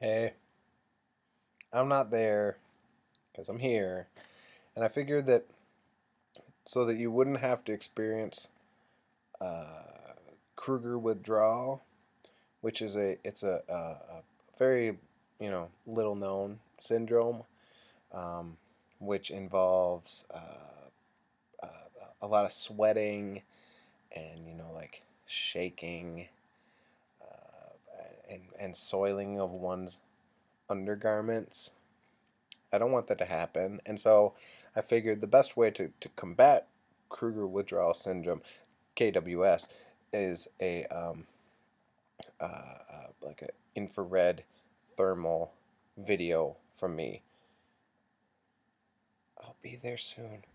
Hey, I'm not there because I'm here. And I figured that so that you wouldn't have to experience uh, Kruger withdrawal, which is a very little known syndrome, um, which involves uh, a lot of sweating and like shaking and soiling of one's undergarments. I don't want that to happen. And so I figured the best way to combat Kruger withdrawal syndrome, KWS, is like an infrared thermal video from me. I'll be there soon.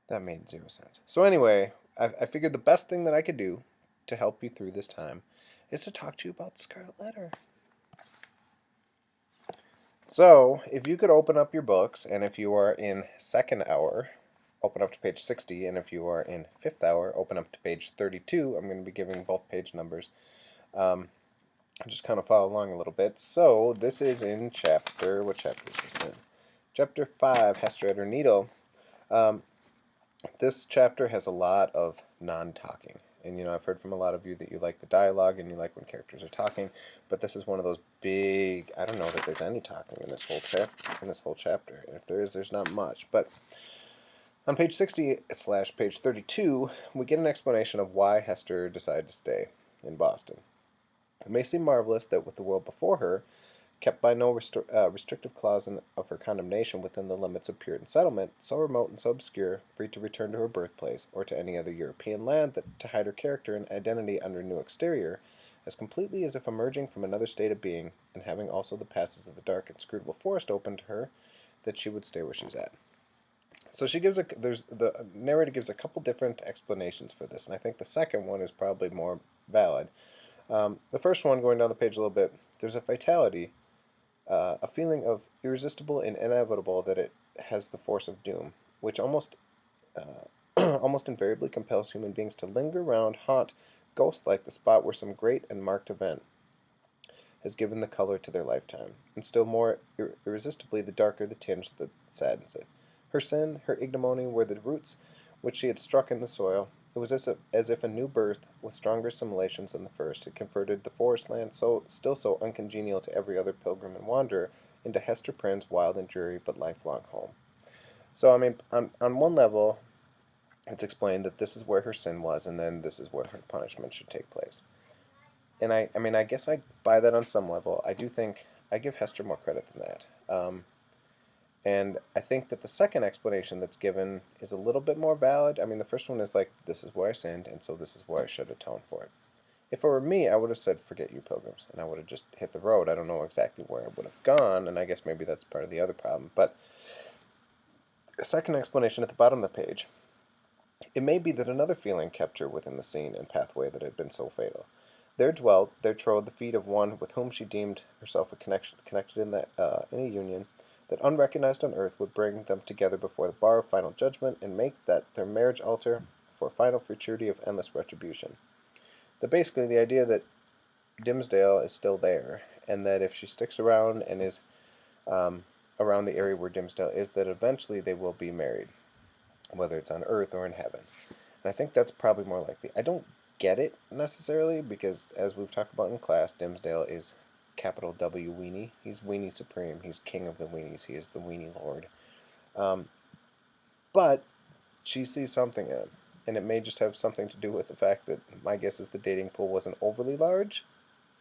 That made zero sense. So anyway, I figured the best thing that I could do to help you through this time is to talk to you about Scarlet Letter. So, if you could open up your books, and if you are in second hour, open up to page 60, and if you are in fifth hour, open up to page 32. I'm going to be giving both page numbers. Um, just kind of follow along a little bit. So, this is in chapter, what chapter is this in? Chapter 5, Hester at her needle. Um, this chapter has a lot of non-talking. And I've heard from a lot of you that you like the dialogue and you like when characters are talking, but this is one of those big. I don't know that there's any talking in this whole chapter. And if there is, there's not much. But on page 60 slash page 32, we get an explanation of why Hester decided to stay in Boston. It may seem marvelous that with the world before her, kept by no restrictive clause of her condemnation within the limits of Puritan settlement, so remote and so obscure, free to return to her birthplace, or to any other European land, that to hide her character and identity under a new exterior, as completely as if emerging from another state of being, and having also the passes of the dark inscrutable forest open to her, that she would stay where she's at. So the narrator gives a couple different explanations for this, and I think the second one is probably more valid. The first one, going down the page a little bit, there's a fatality, a feeling of irresistible and inevitable that it has the force of doom, which almost invariably compels human beings to linger around, haunt, ghost-like the spot where some great and marked event has given the color to their lifetime, and still more irresistibly the darker the tinge that saddens it. Her sin, her ignominy, were the roots which she had struck in the soil. It was as if a new birth, with stronger assimilations than the first, had converted the forest land, still so uncongenial to every other pilgrim and wanderer, into Hester Prynne's wild and dreary but lifelong home. So, I mean, on one level, it's explained that this is where her sin was, and then this is where her punishment should take place. And I mean, I guess I buy that on some level. I do think I give Hester more credit than that. And I think that the second explanation that's given is a little bit more valid. I mean, the first one is like, this is where I sinned, and so this is where I should atone for it. If it were me, I would have said, forget you, pilgrims, and I would have just hit the road. I don't know exactly where I would have gone, and I guess maybe that's part of the other problem. But a second explanation at the bottom of the page, it may be that another feeling kept her within the scene and pathway that had been so fatal. There trod the feet of one with whom she deemed herself connected in a union that unrecognized on earth would bring them together before the bar of final judgment and make that their marriage altar for final futurity of endless retribution. That basically the idea that Dimmesdale is still there, and that if she sticks around and is um, around the area where Dimmesdale is, that eventually they will be married, whether it's on earth or in heaven. And I think that's probably more likely. I don't get it necessarily because, as we've talked about in class, Dimmesdale is capital W Weenie. He's Weenie Supreme. He's king of the Weenies. He is the Weenie Lord. Um, but she sees something in him, and it may just have something to do with the fact that my guess is the dating pool wasn't overly large,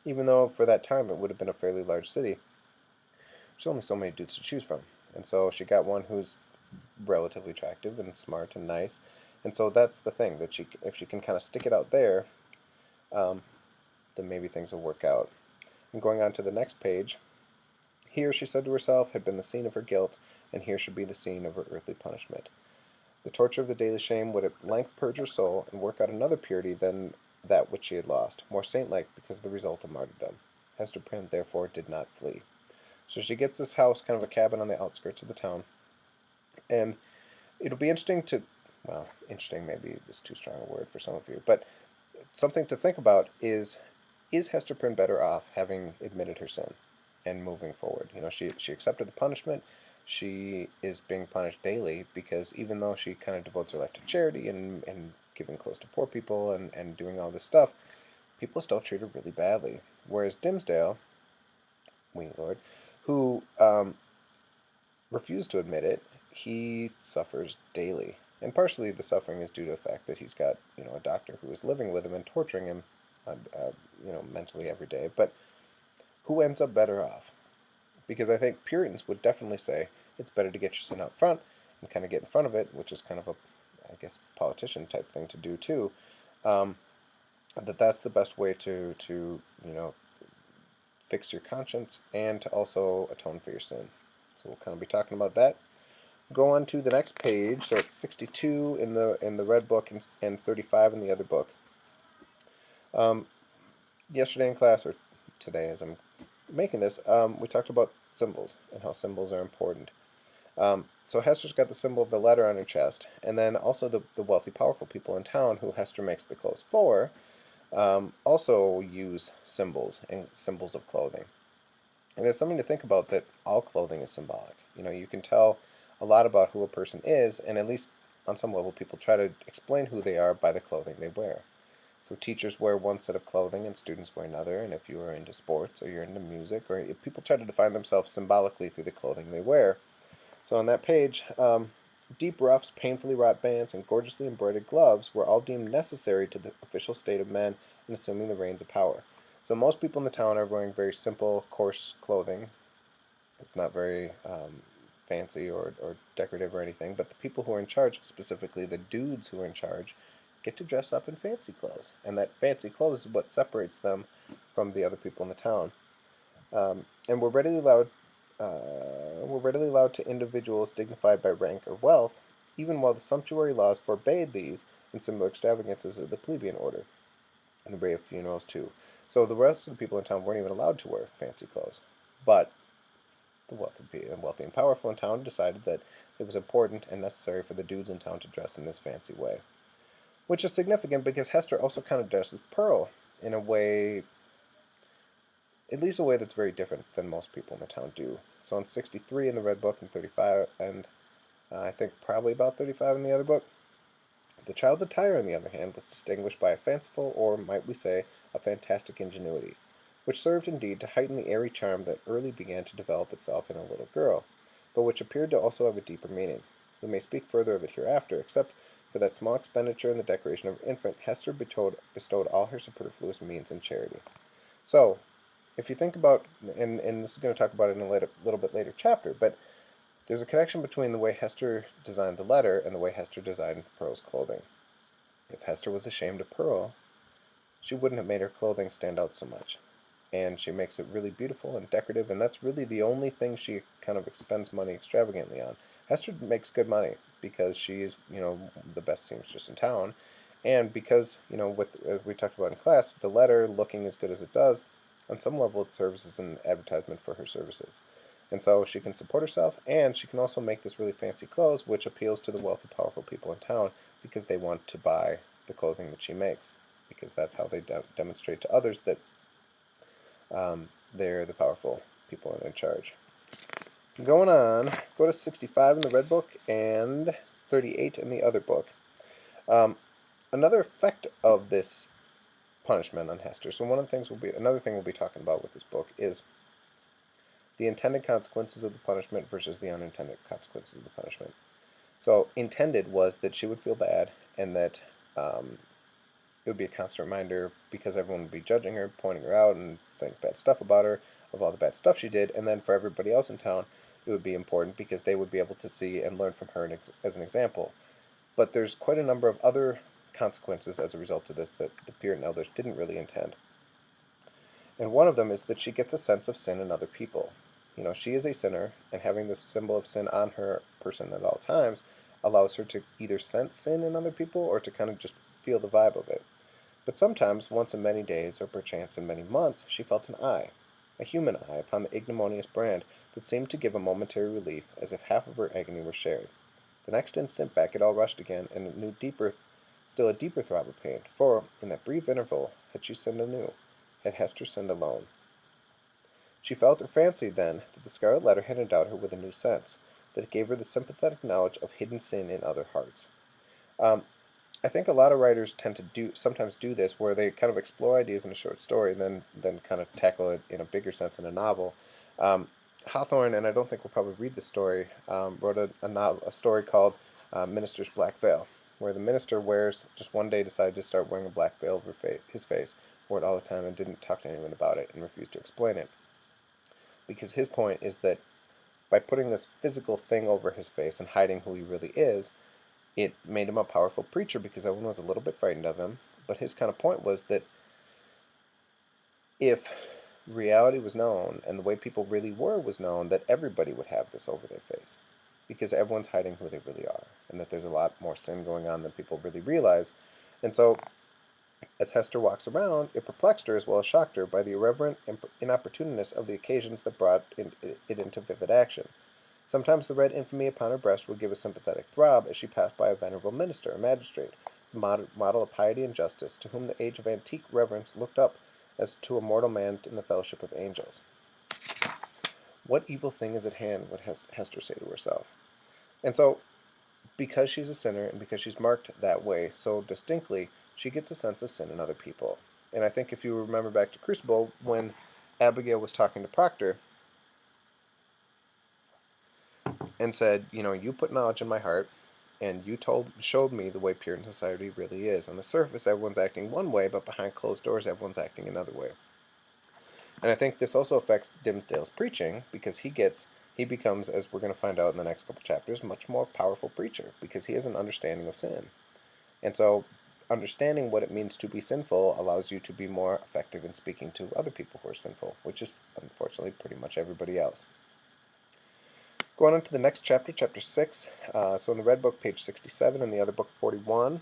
even though for that time it would have been a fairly large city. There's only so many dudes to choose from, and so she got one who's relatively attractive and smart and nice, and so that's the thing that if she can kind of stick it out there, um, then maybe things will work out. And going on to the next page, here, she said to herself, had been the scene of her guilt, and here should be the scene of her earthly punishment. The torture of the daily shame would at length purge her soul and work out another purity than that which she had lost, more saint-like because of the result of martyrdom. Hester Prynne, therefore, did not flee. So she gets this house, kind of a cabin on the outskirts of the town, and it'll be interesting to, interesting maybe is too strong a word for some of you, but something to think about is is Hester Prynne better off having admitted her sin and moving forward? She accepted the punishment. She is being punished daily because even though she kind of devotes her life to charity and giving close to poor people and doing all this stuff, people still treat her really badly. Whereas Dimmesdale, Wing Lord, who refused to admit it, he suffers daily. And partially the suffering is due to the fact that he's got, a doctor who is living with him and torturing him, mentally every day. But who ends up better off? Because I think Puritans would definitely say it's better to get your sin out front and kind of get in front of it, which is kind of a, I guess, politician type thing to do too. Um, that's the best way to fix your conscience and to also atone for your sin. So we'll kind of be talking about that. Go on to the next page. So it's 62 in the red book and 35 in the other book. Yesterday in class, or today as I'm making this, we talked about symbols and how symbols are important. So Hester's got the symbol of the letter on her chest, and then also the wealthy, powerful people in town who Hester makes the clothes for also use symbols and symbols of clothing. And it's something to think about that all clothing is symbolic. You can tell a lot about who a person is, and at least on some level, people try to explain who they are by the clothing they wear. So teachers wear one set of clothing and students wear another, and if you are into sports or you're into music, or if people try to define themselves symbolically through the clothing they wear. So on that page, deep ruffs, painfully wrought bands, and gorgeously embroidered gloves were all deemed necessary to the official state of men in assuming the reins of power. So most people in the town are wearing very simple, coarse clothing. It's not very fancy or decorative or anything, but the people who are in charge, specifically the dudes who are in charge, get to dress up in fancy clothes. And that fancy clothes is what separates them from the other people in the town. And we're readily allowed to individuals dignified by rank or wealth, even while the sumptuary laws forbade these and similar extravagances of the plebeian order, and the brave funerals too. So the rest of the people in town weren't even allowed to wear fancy clothes. But the wealthy and powerful in town decided that it was important and necessary for the dudes in town to dress in this fancy way. Which is significant because Hester also kind of dresses Pearl in a way, at least a way that's very different than most people in the town do. So in 63 in the red book and 35, and I think probably about 35 in the other book, the child's attire, on the other hand, was distinguished by a fanciful, or might we say, a fantastic ingenuity, which served indeed to heighten the airy charm that early began to develop itself in a little girl, but which appeared to also have a deeper meaning. We may speak further of it hereafter, except for that small expenditure in the decoration of her infant, Hester bestowed all her superfluous means in charity. So, if you think about, and this is going to talk about it in a little bit later chapter, but there's a connection between the way Hester designed the letter and the way Hester designed Pearl's clothing. If Hester was ashamed of Pearl, she wouldn't have made her clothing stand out so much. And she makes it really beautiful and decorative, and that's really the only thing she kind of expends money extravagantly on. Hester makes good money because she's, the best seamstress in town, and because, as we talked about in class, the letter looking as good as it does, on some level it serves as an advertisement for her services. And so she can support herself, and she can also make this really fancy clothes, which appeals to the wealthy, powerful people in town because they want to buy the clothing that she makes, because that's how they demonstrate to others that they're the powerful people in charge. Going on, go to 65 in the red book and 38 in the other book. Another effect of this punishment on Hester. So another thing we'll be talking about with this book is the intended consequences of the punishment versus the unintended consequences of the punishment. So intended was that she would feel bad and that it would be a constant reminder because everyone would be judging her, pointing her out, and saying bad stuff about her, of all the bad stuff she did. And then for everybody else in town, it would be important because they would be able to see and learn from her as an example. But there's quite a number of other consequences as a result of this that the Puritan elders didn't really intend. And one of them is that she gets a sense of sin in other people. She is a sinner, and having this symbol of sin on her person at all times allows her to either sense sin in other people or to kind of just feel the vibe of it. But sometimes, once in many days, or perchance in many months, she felt an eye, a human eye, upon the ignominious brand that seemed to give a momentary relief, as if half of her agony were shared. The next instant back it all rushed again, and still a deeper throb of pain, for, in that brief interval, had she sinned anew? had Hester sinned alone? She felt or fancied then that the Scarlet Letter had endowed her with a new sense, that it gave her the sympathetic knowledge of hidden sin in other hearts. Um, I think a lot of writers tend to sometimes do this, where they kind of explore ideas in a short story and then kind of tackle it in a bigger sense in a novel. Um, Hawthorne, and I don't think we'll probably read this story, wrote a story called Minister's Black Veil, where the minister just one day decided to start wearing a black veil over his face, wore it all the time, and didn't talk to anyone about it and refused to explain it. Because his point is that by putting this physical thing over his face and hiding who he really is, it made him a powerful preacher because everyone was a little bit frightened of him. But his kind of point was that if reality was known and the way people really were was known, that everybody would have this over their face because everyone's hiding who they really are, and that there's a lot more sin going on than people really realize. And so, as Hester walks around, it perplexed her as well as shocked her by the irreverent inopportuneness of the occasions that brought it into vivid action. Sometimes the red infamy upon her breast would give a sympathetic throb as she passed by a venerable minister, a magistrate, a model of piety and justice, to whom the age of antique reverence looked up as to a mortal man in the fellowship of angels. What evil thing is at hand, would Hester say to herself? And so, because she's a sinner and because she's marked that way so distinctly, she gets a sense of sin in other people. And I think if you remember back to Crucible, when Abigail was talking to Proctor and said, you put knowledge in my heart, and you showed me the way Puritan society really is. On the surface, everyone's acting one way, but behind closed doors, everyone's acting another way. And I think this also affects Dimmesdale's preaching, because he becomes, as we're going to find out in the next couple chapters, much more powerful preacher, because he has an understanding of sin. And so, understanding what it means to be sinful allows you to be more effective in speaking to other people who are sinful, which is, unfortunately, pretty much everybody else. Going on to the next chapter, chapter 6. So in the Red Book, page 67, and the other book, 41.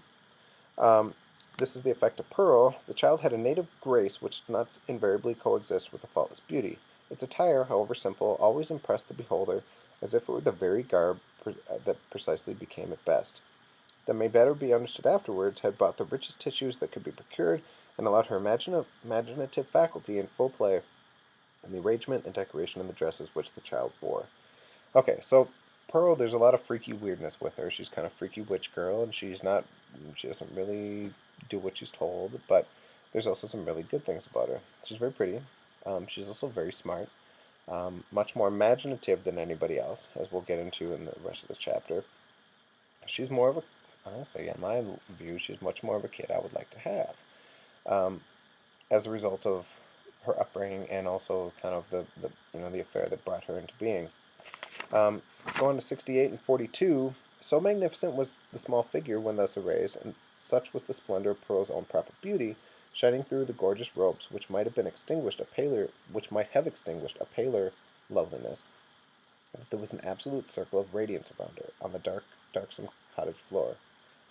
This is the effect of Pearl. The child had a native grace which does not invariably coexist with a faultless beauty. Its attire, however simple, always impressed the beholder as if it were the very garb that precisely became it best. That may better be understood afterwards, had brought the richest tissues that could be procured, and allowed her imaginative faculty in full play in the arrangement and decoration of the dresses which the child wore. Okay, so Pearl, there's a lot of freaky weirdness with her. She's kind of freaky witch girl, and she doesn't really do what she's told, but there's also some really good things about her. She's very pretty. She's also very smart, much more imaginative than anybody else, as we'll get into in the rest of this chapter. She's more of a, honestly, in my view, she's much more of a kid I would like to have, as a result of her upbringing and also kind of the affair that brought her into being. Going to 68 and 42, so magnificent was the small figure when thus arrayed, and such was the splendor of Pearl's own proper beauty, shining through the gorgeous robes which might have extinguished a paler loveliness, that there was an absolute circle of radiance around her on the darksome cottage floor.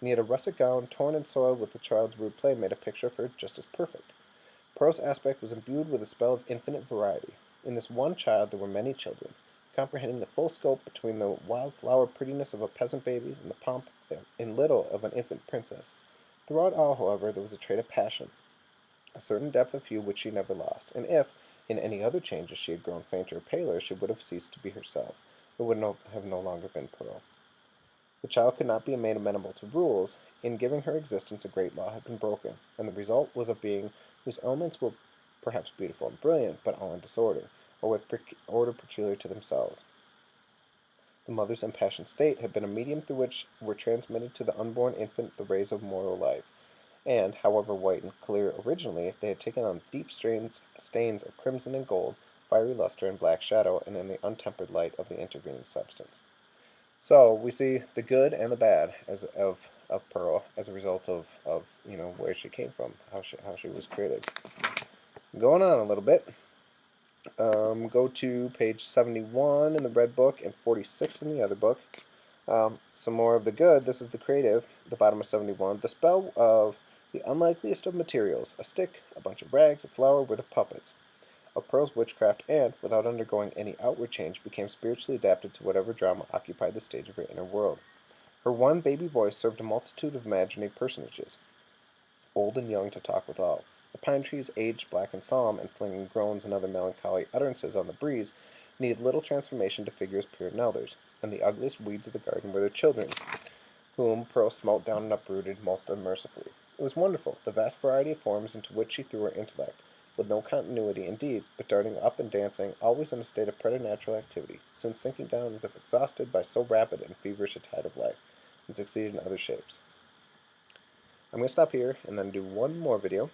And yet a russet gown, torn and soiled with the child's rude play, made a picture of her just as perfect. Pearl's aspect was imbued with a spell of infinite variety. In this one child there were many children, comprehending the full scope between the wild-flower prettiness of a peasant baby and the pomp in little of an infant princess. Throughout all, however, there was a trait of passion, a certain depth of hue which she never lost, and if, in any other changes, she had grown fainter or paler, she would have ceased to be herself, and would have no longer been Pearl. The child could not be made amenable to rules. In giving her existence, a great law had been broken, and the result was a being whose elements were perhaps beautiful and brilliant, but all in disorder, or with order peculiar to themselves. The mother's impassioned state had been a medium through which were transmitted to the unborn infant the rays of moral life, and, however white and clear originally, they had taken on deep stains of crimson and gold, fiery luster and black shadow, and in the untempered light of the intervening substance. So we see the good and the bad of Pearl as a result of where she came from, how she was created. Going on a little bit. Go to page 71 in the Red Book and 46 in the other book. Some more of the good. This is the creative, the bottom of 71. The spell of the unlikeliest of materials, a stick, a bunch of rags, a flower, were the puppets of Pearl's witchcraft, and, without undergoing any outward change, became spiritually adapted to whatever drama occupied the stage of her inner world. Her one baby voice served a multitude of imaginary personages, old and young, to talk withal. The pine trees, aged, black, and solemn, and flinging groans and other melancholy utterances on the breeze, needed little transformation to figures pure in elders, and the ugliest weeds of the garden were their children, whom Pearl smote down and uprooted most unmercifully. It was wonderful, the vast variety of forms into which she threw her intellect, with no continuity indeed, but darting up and dancing, always in a state of preternatural activity, soon sinking down as if exhausted by so rapid and feverish a tide of life, and succeeded in other shapes. I'm going to stop here and then do one more video,